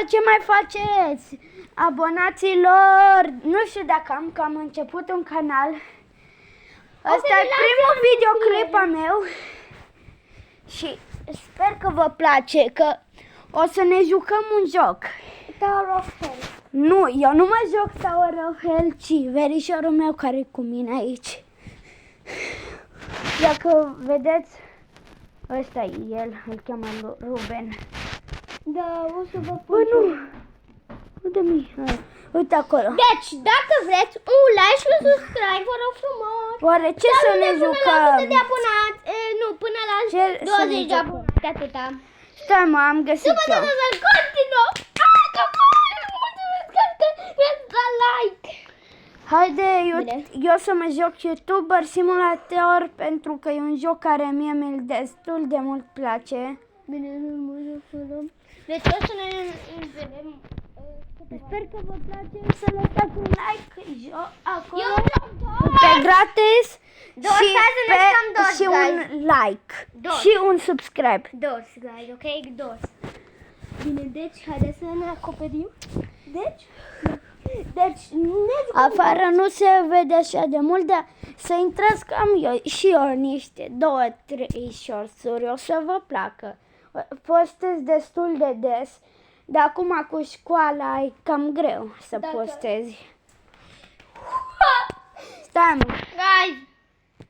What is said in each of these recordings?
ce mai faceți? Abonaților, nu știu dacă am început un canal. Ăsta e primul videoclip al meu. Și sper că vă place, că o să ne jucăm un joc. Tower of Hell. Nu, eu nu mă joc Tower of Hell, ci verișorul meu care e cu mine aici. Dacă vedeți, ăsta e el, îl cheamă Ruben. Da, o să vă Bă, pun. nu! Uite-mi, uite acolo. Deci, dacă vreți un like și un subscribe, vă rog frumos. Oare ce să ne jucăm? Până la 100 de abonați, nu, până la Ce să ne 20 de jucăm? abonați, atâta. Stai mă, am găsit După eu. să continuăm. Că mulțumesc că mi-ați dat like. Haide, Bine. eu să mă joc YouTuber Simulator pentru că e un joc care mie mi-l destul de mult place. Bine, nu mă joc fără. Deci o să ne vedem. Sper că vă place să lăsați un like acolo Eu vreau pe gratis Doar și, stai să ne jucăm dos, și un guys. like Dos. și un subscribe. dos, guys, ok? Dos. Bine, deci, haideți să ne acoperim. Deci ne jucăm. Afară nu se vede așa de mult, dar să intrați că am și eu niște 2-3 shorts-uri, o să vă placă. Postez destul de des, dar acum cu școala e cam greu să postezi. Stai mă, Guys,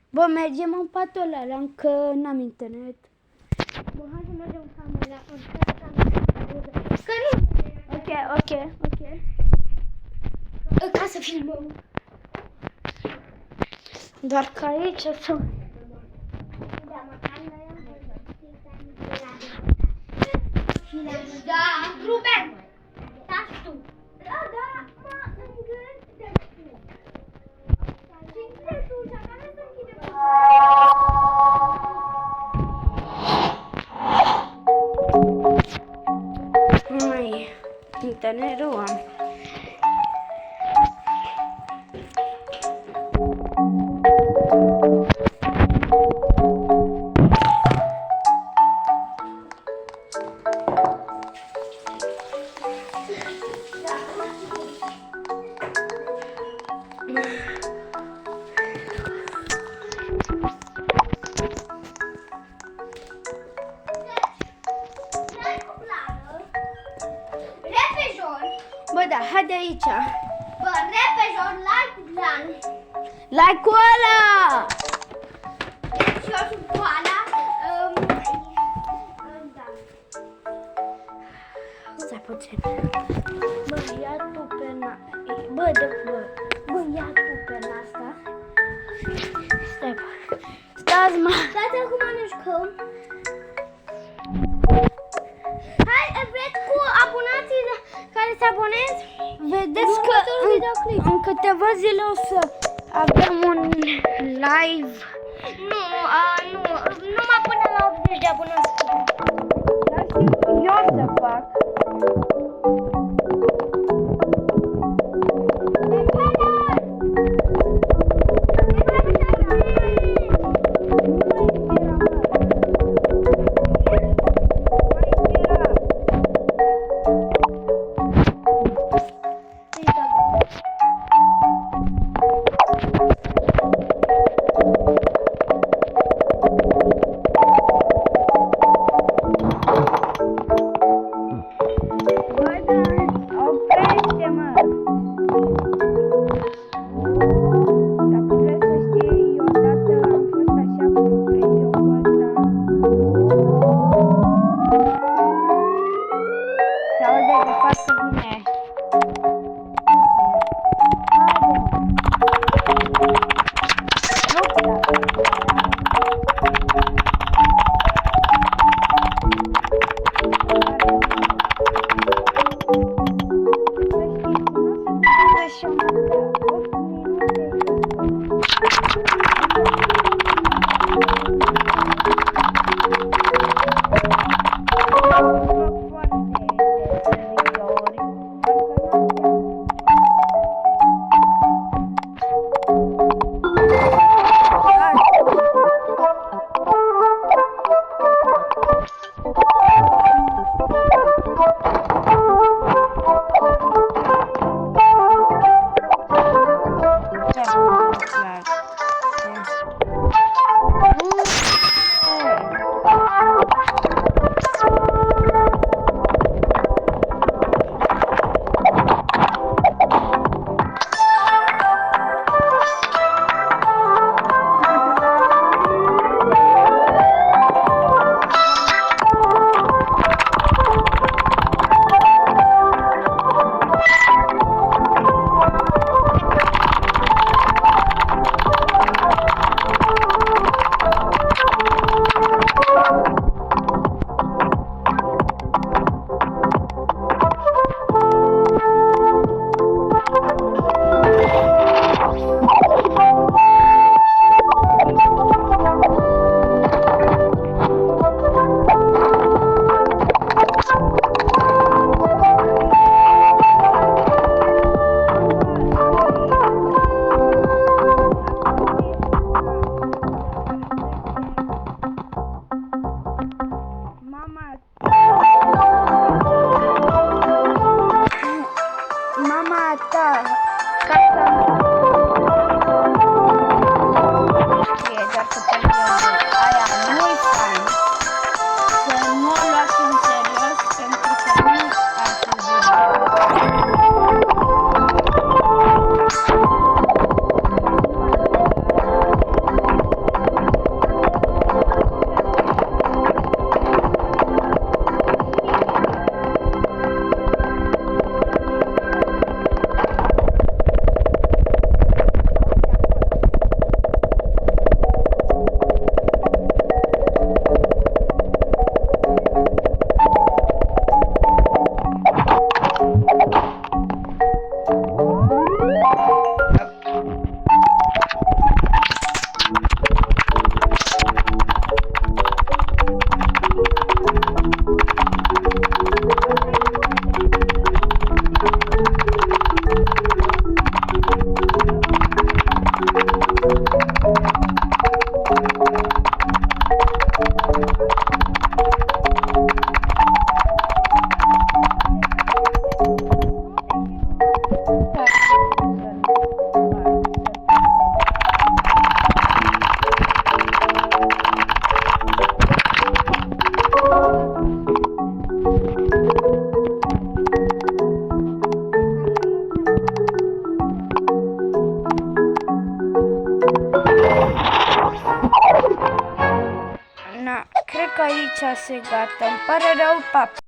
bă, mergem în patul ăla, încă n-am internet. bă, hai să mergem în camera. Că nu. Ok. Ca să filmăm. Doar că aici o să... Da, Ruben! Taci tu! Da, mă îngândesc tu! Și înțeles tu, și acum să închidem. Mai, internetul am. Repejor! Bă, da, haide aici. Bă, repejor, like plan! Like-ul ăla! Deci eu sunt Oana. Da. Stai puțin. Bă, ia tu pena. Bă, ia tu pena asta. Stai, bă. Stați, mă. Stați, acum ne jucăm. Hai, vreți cu abonații care se abonez? Vedeți că în câteva zile o să avem un live. Nu, numai până la 80 de abonați. Eu o să fac. asta e gata. Îmi pare rău, pa!